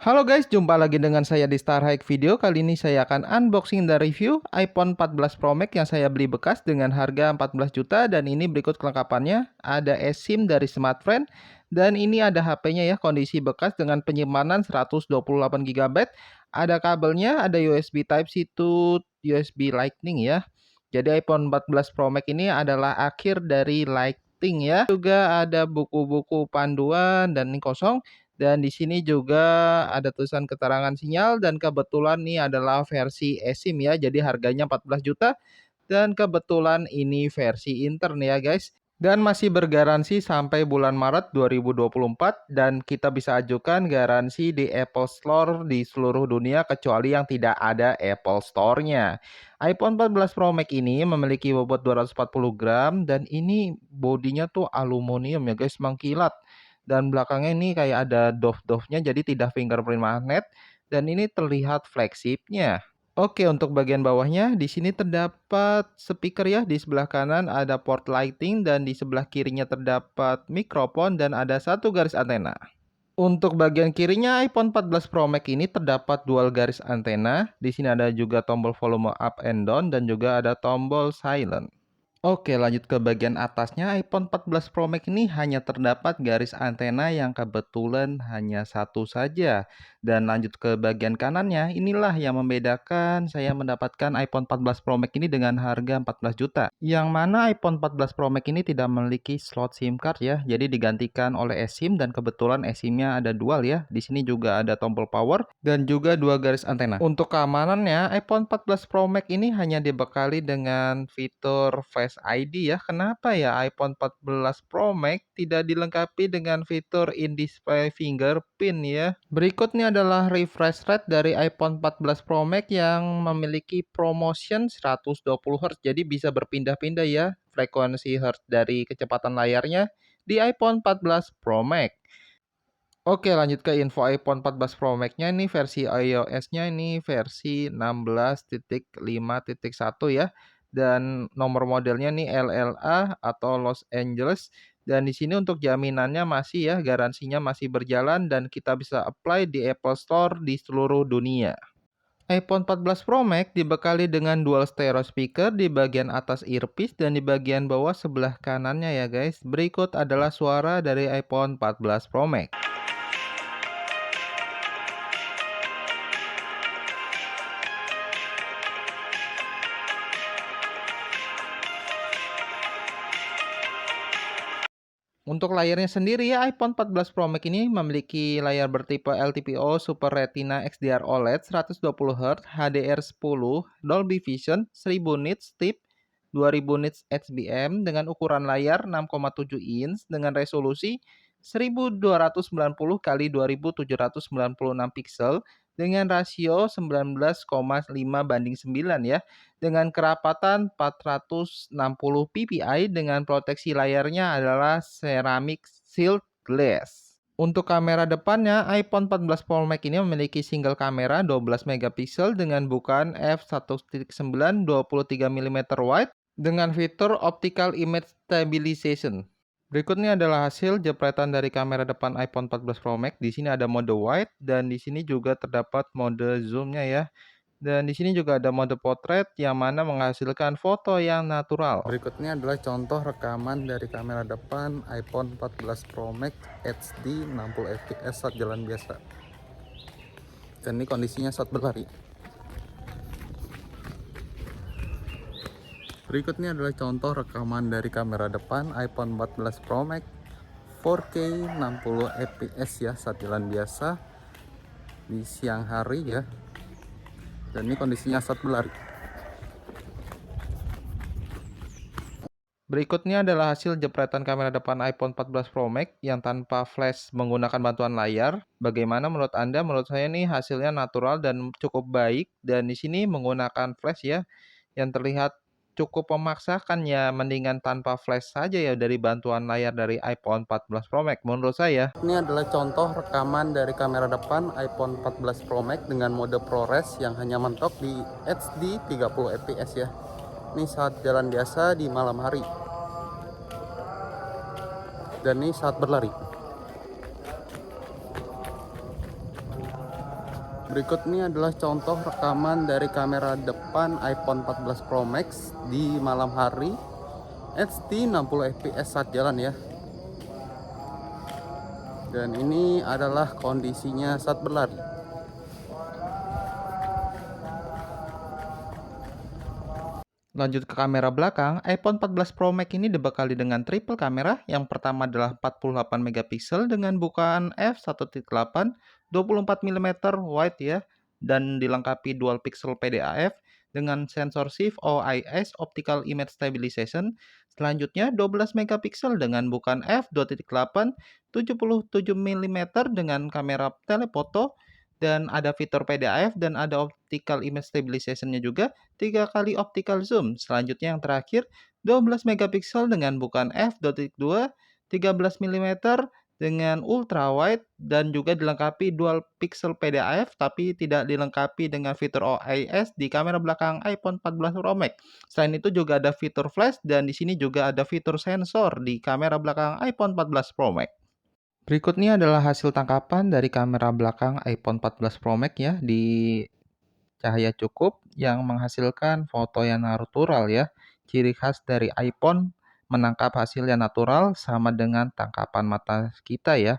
Halo guys, jumpa lagi dengan saya di Star High Video. Kali ini saya akan unboxing dan review iPhone 14 Pro Max yang saya beli bekas dengan harga 14 juta. Dan ini berikut kelengkapannya. Ada eSIM dari Smartfren. Dan ini ada HP-nya ya, kondisi bekas dengan penyimpanan 128 GB. Ada kabelnya, ada USB Type-C to USB Lightning ya. Jadi iPhone 14 Pro Max ini adalah akhir dari Lightning ya. Juga ada buku-buku panduan dan ini kosong. Dan di sini juga ada tulisan keterangan sinyal dan kebetulan ini adalah versi eSIM ya. Jadi harganya 14 juta dan kebetulan ini versi intern ya guys. Dan masih bergaransi sampai bulan Maret 2024 dan kita bisa ajukan garansi di Apple Store di seluruh dunia kecuali yang tidak ada Apple Store-nya. iPhone 14 Pro Max ini memiliki bobot 240 gram dan ini bodinya tuh aluminium ya guys, mengkilat. Dan belakangnya ini kayak ada doff-doffnya jadi tidak fingerprint magnet dan ini terlihat flagshipnya. Oke, untuk bagian bawahnya di sini terdapat speaker ya. Di sebelah kanan ada port lighting dan di sebelah kirinya terdapat mikrofon dan ada satu garis antena. Untuk bagian kirinya iPhone 14 Pro Max ini terdapat dual garis antena. Di sini ada juga tombol volume up and down dan juga ada tombol silent. Oke, lanjut ke bagian atasnya. iPhone 14 Pro Max ini hanya terdapat garis antena yang kebetulan hanya satu saja. Dan lanjut ke bagian kanannya, inilah yang membedakan saya mendapatkan iPhone 14 Pro Max ini dengan harga 14 juta. Yang mana iPhone 14 Pro Max ini tidak memiliki slot SIM card ya. Jadi digantikan oleh eSIM dan kebetulan eSIM-nya ada dual ya. Di sini juga ada tombol power dan juga dua garis antena. Untuk keamanannya, iPhone 14 Pro Max ini hanya dibekali dengan fitur Face ID ya. Kenapa ya iPhone 14 Pro Max tidak dilengkapi dengan fitur in-display fingerprint ya? Berikutnya adalah refresh rate dari iPhone 14 Pro Max yang memiliki promotion 120 Hz. Jadi bisa berpindah-pindah ya frekuensi Hz dari kecepatan layarnya di iPhone 14 Pro Max. Oke, lanjut ke info iPhone 14 Pro Max-nya. Ini versi iOS-nya ini versi 16.5.1 ya. Dan nomor modelnya nih LLA atau Los Angeles. Dan di sini untuk jaminannya masih ya, garansinya masih berjalan dan kita bisa apply di Apple Store di seluruh dunia. iPhone 14 Pro Max dibekali dengan dual stereo speaker di bagian atas earpiece dan di bagian bawah sebelah kanannya ya guys. Berikut adalah suara dari iPhone 14 Pro Max. Untuk layarnya sendiri ya, iPhone 14 Pro Max ini memiliki layar bertipe LTPO Super Retina XDR OLED 120 Hz, HDR10, Dolby Vision, 1000 nits TIP, 2000 nits HBM dengan ukuran layar 6,7 inch dengan resolusi 1290 kali 2796 pixel dengan rasio 19,5:9 ya, dengan kerapatan 460 ppi dengan proteksi layarnya adalah ceramic shield glass. Untuk kamera depannya, iPhone 14 Pro Max ini memiliki single kamera 12 megapiksel dengan bukaan f1.9 23 mm wide dengan fitur optical image stabilization. Berikutnya adalah hasil jepretan dari kamera depan iPhone 14 Pro Max. Di sini ada mode wide dan di sini juga terdapat mode zoom-nya ya. Dan di sini juga ada mode potret yang mana menghasilkan foto yang natural. Berikutnya adalah contoh rekaman dari kamera depan iPhone 14 Pro Max HD 60 fps saat jalan biasa. Dan ini kondisinya saat berlari. Berikutnya adalah contoh rekaman dari kamera depan iPhone 14 Pro Max 4K 60 fps ya saat jalan biasa di siang hari ya. Dan ini kondisinya saat berlari. Berikutnya adalah hasil jepretan kamera depan iPhone 14 Pro Max yang tanpa flash menggunakan bantuan layar. Bagaimana menurut Anda? Menurut saya nih hasilnya natural dan cukup baik. Dan di sini menggunakan flash ya, yang terlihat cukup memaksakan ya, mendingan tanpa flash saja ya dari bantuan layar dari iPhone 14 Pro Max menurut saya. Ini adalah contoh rekaman dari kamera depan iPhone 14 Pro Max dengan mode ProRes yang hanya mentok di HD 30 fps ya. Ini saat jalan biasa di malam hari. Dan ini saat berlari. Berikut ini adalah contoh rekaman dari kamera depan iPhone 14 Pro Max di malam hari, HD 60 fps saat jalan ya. Dan ini adalah kondisinya saat berlari. Lanjut ke kamera belakang, iPhone 14 Pro Max ini dibekali dengan triple kamera. Yang pertama adalah 48 megapiksel dengan bukaan f1.8, 24 mm wide ya, dan dilengkapi dual pixel PDAF dengan sensor shift OIS Optical Image Stabilization. Selanjutnya 12 megapiksel dengan bukaan f2.8, 77 mm dengan kamera telefoto, dan ada fitur PDAF dan ada optical image stabilization-nya juga, 3 kali optical zoom. Selanjutnya yang terakhir 12 megapiksel dengan bukaan f2.2, 13 mm dengan ultra wide dan juga dilengkapi dual pixel PDAF tapi tidak dilengkapi dengan fitur OIS di kamera belakang iPhone 14 Pro Max. Selain itu juga ada fitur flash dan di sini juga ada fitur sensor di kamera belakang iPhone 14 Pro Max. Berikutnya adalah hasil tangkapan dari kamera belakang iPhone 14 Pro Max ya di cahaya cukup yang menghasilkan foto yang natural ya. Ciri khas dari iPhone menangkap hasil yang natural sama dengan tangkapan mata kita ya.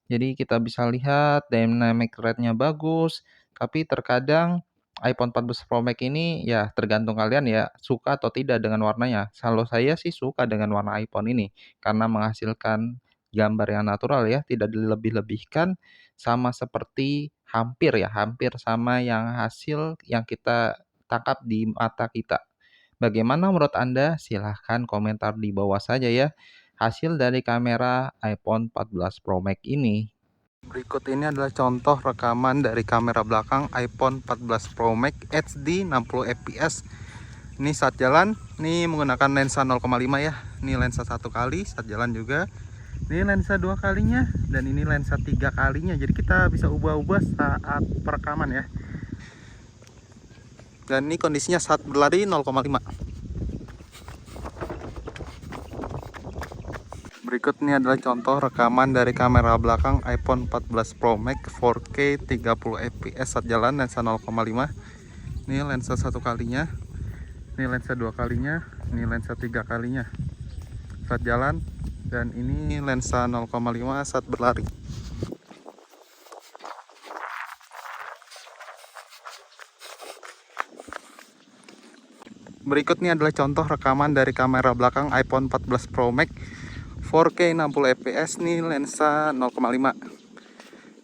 Jadi kita bisa lihat dynamic rate-nya bagus, tapi terkadang iPhone 14 Pro Max ini ya tergantung kalian ya suka atau tidak dengan warnanya. Kalau saya sih suka dengan warna iPhone ini karena menghasilkan gambar yang natural ya, tidak dilebih-lebihkan sama seperti hampir sama yang hasil yang kita tangkap di mata kita. Bagaimana menurut Anda? Silahkan komentar di bawah saja ya hasil dari kamera iPhone 14 Pro Max ini. Berikut ini adalah contoh rekaman dari kamera belakang iPhone 14 Pro Max HD 60 fps. Ini saat jalan, ini menggunakan lensa 0,5 ya. Ini lensa 1 kali saat jalan juga. Ini lensa 2 kalinya dan ini lensa 3 kalinya. Jadi kita bisa ubah-ubah saat perekaman ya. Dan ini kondisinya saat berlari 0,5. Berikut ini adalah contoh rekaman dari kamera belakang iPhone 14 Pro Max 4K 30 fps saat jalan lensa 0,5. Ini lensa 1 kalinya, ini lensa 2 kalinya, ini lensa 3 kalinya saat jalan, dan ini lensa 0,5 saat berlari. Berikut ini adalah contoh rekaman dari kamera belakang iPhone 14 Pro Max 4K 60 fps. Ini lensa 0,5.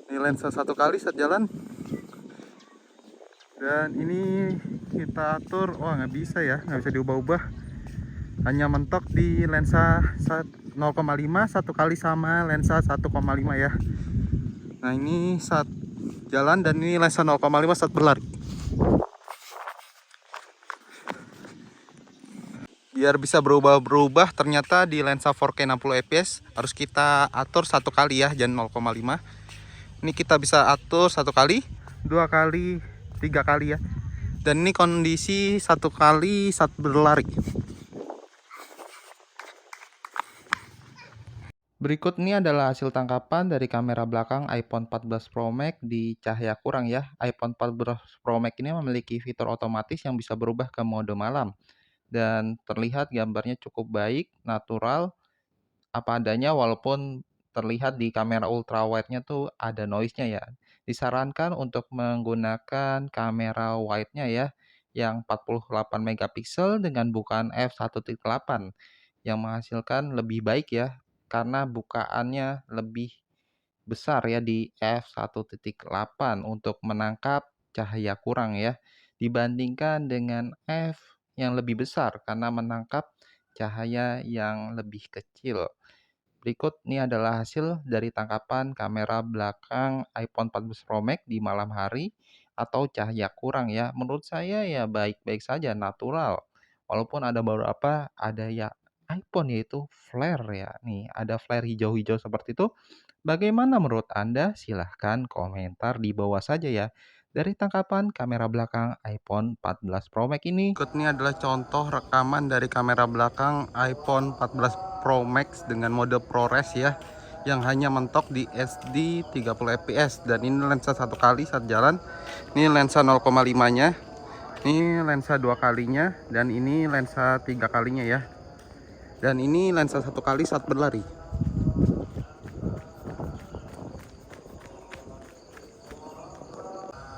Ini lensa 1 kali saat jalan. Dan ini kita atur, wah nggak bisa ya, nggak bisa diubah-ubah. Hanya mentok di lensa 0,5 1 kali sama lensa 1,5 ya. Nah ini saat jalan dan ini lensa 0,5 saat berlari. Biar bisa berubah-berubah, ternyata di lensa 4K 60 fps harus kita atur 1 kali ya, jangan 0,5. Ini kita bisa atur 1 kali, 2 kali, 3 kali ya. Dan ini kondisi 1 kali saat berlari. Berikut ini adalah hasil tangkapan dari kamera belakang iPhone 14 Pro Max di cahaya kurang ya. iPhone 14 Pro Max ini memiliki fitur otomatis yang bisa berubah ke mode malam. Dan terlihat gambarnya cukup baik, natural, apa adanya walaupun terlihat di kamera ultra wide-nya tuh ada noise-nya ya. Disarankan untuk menggunakan kamera wide-nya ya yang 48 megapiksel dengan bukaan f1.8 yang menghasilkan lebih baik ya karena bukaannya lebih besar ya di f1.8 untuk menangkap cahaya kurang ya dibandingkan dengan f yang lebih besar karena menangkap cahaya yang lebih kecil. Berikut ini adalah hasil dari tangkapan kamera belakang iPhone 14 Pro Max di malam hari atau cahaya kurang ya. Menurut saya ya baik-baik saja, natural. Walaupun ada beberapa ada ya iPhone yaitu flare ya. Nih, ada flare hijau-hijau seperti itu. Bagaimana menurut Anda? Silahkan komentar di bawah saja ya. Dari tangkapan kamera belakang iPhone 14 Pro Max ini. Berikut ini adalah contoh rekaman dari kamera belakang iPhone 14 Pro Max dengan mode ProRes ya. yang hanya mentok di SD 30 fps, dan ini lensa 1 kali saat jalan, ini lensa 0,5 nya, ini lensa 2 kalinya, dan ini lensa 3 kalinya ya, dan ini lensa 1 kali saat berlari.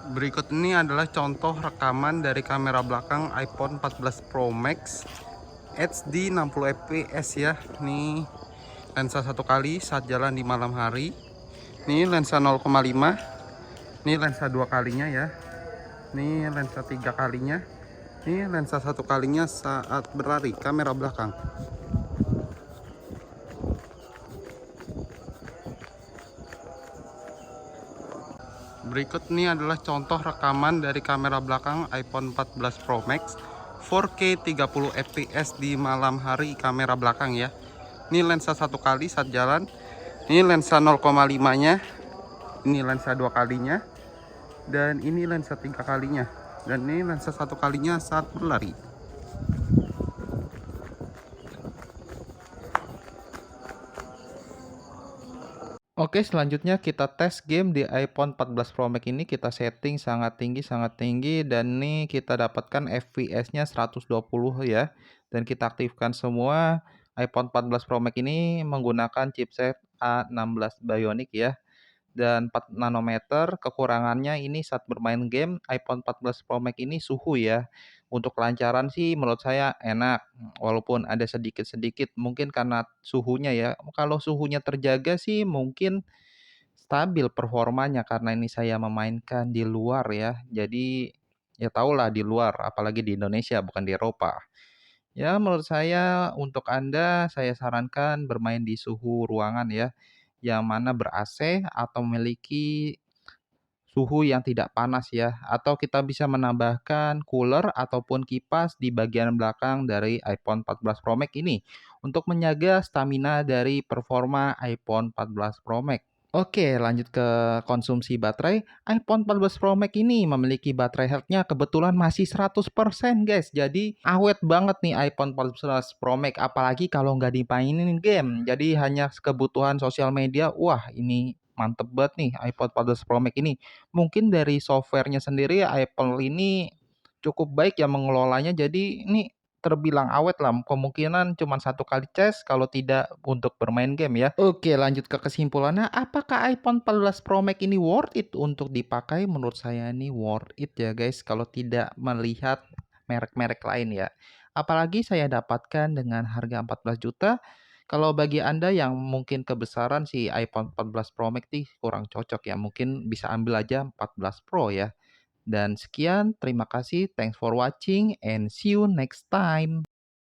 Berikut ini adalah contoh rekaman dari kamera belakang iPhone 14 Pro Max HD 60 fps ya. Ini lensa 1 kali saat jalan di malam hari. Ini lensa 0,5. Ini lensa 2 kalinya ya. Ini lensa 3 kalinya. Ini lensa 1 kalinya saat berlari, kamera belakang. Berikut ini adalah contoh rekaman dari kamera belakang iPhone 14 Pro Max 4K 30 fps di malam hari, kamera belakang ya. Ini lensa 1 kali saat jalan, ini lensa 0,5 nya, ini lensa 2 kalinya, dan ini lensa 3 kalinya, dan ini lensa 1 kalinya saat berlari. Oke, selanjutnya kita tes game di iPhone 14 Pro Max ini. Kita setting sangat tinggi, dan ini kita dapatkan FPS-nya 120 ya. Dan kita aktifkan semua. iPhone 14 Pro Max ini menggunakan chipset A16 Bionic ya, dan 4 nanometer. Kekurangannya ini saat bermain game iPhone 14 Pro Max ini suhu ya. Untuk kelancaran sih menurut saya enak, walaupun ada sedikit-sedikit mungkin karena suhunya ya. Kalau suhunya terjaga sih mungkin stabil performanya, karena ini saya memainkan di luar ya. Jadi ya tahulah di luar, apalagi di Indonesia bukan di Eropa. Ya menurut saya, untuk Anda saya sarankan bermain di suhu ruangan ya, yang mana ber-AC atau memiliki suhu yang tidak panas ya, atau kita bisa menambahkan cooler ataupun kipas di bagian belakang dari iPhone 14 Pro Max ini untuk menjaga stamina dari performa iPhone 14 Pro Max. Oke, lanjut ke konsumsi baterai. iPhone 14 Pro Max ini memiliki baterai health-nya kebetulan masih 100% guys. Jadi awet banget nih iPhone 14 Pro Max, apalagi kalau nggak dimainin game. Jadi hanya kebutuhan sosial media. Wah, ini mantep banget nih iPhone 14 Pro Max ini. Mungkin dari softwarenya sendiri Apple ini cukup baik ya mengelolanya. Jadi ini terbilang awet lah, kemungkinan cuma 1 kali cas kalau tidak untuk bermain game ya. Oke, lanjut ke kesimpulannya, apakah iPhone 14 Pro Max ini worth it untuk dipakai? Menurut saya ini worth it ya guys, kalau tidak melihat merek-merek lain ya. Apalagi saya dapatkan dengan harga 14 juta. Kalau bagi Anda yang mungkin kebesaran si iPhone 14 Pro Max nih kurang cocok ya, mungkin bisa ambil aja 14 Pro ya. Dan sekian, terima kasih, thanks for watching, and see you next time.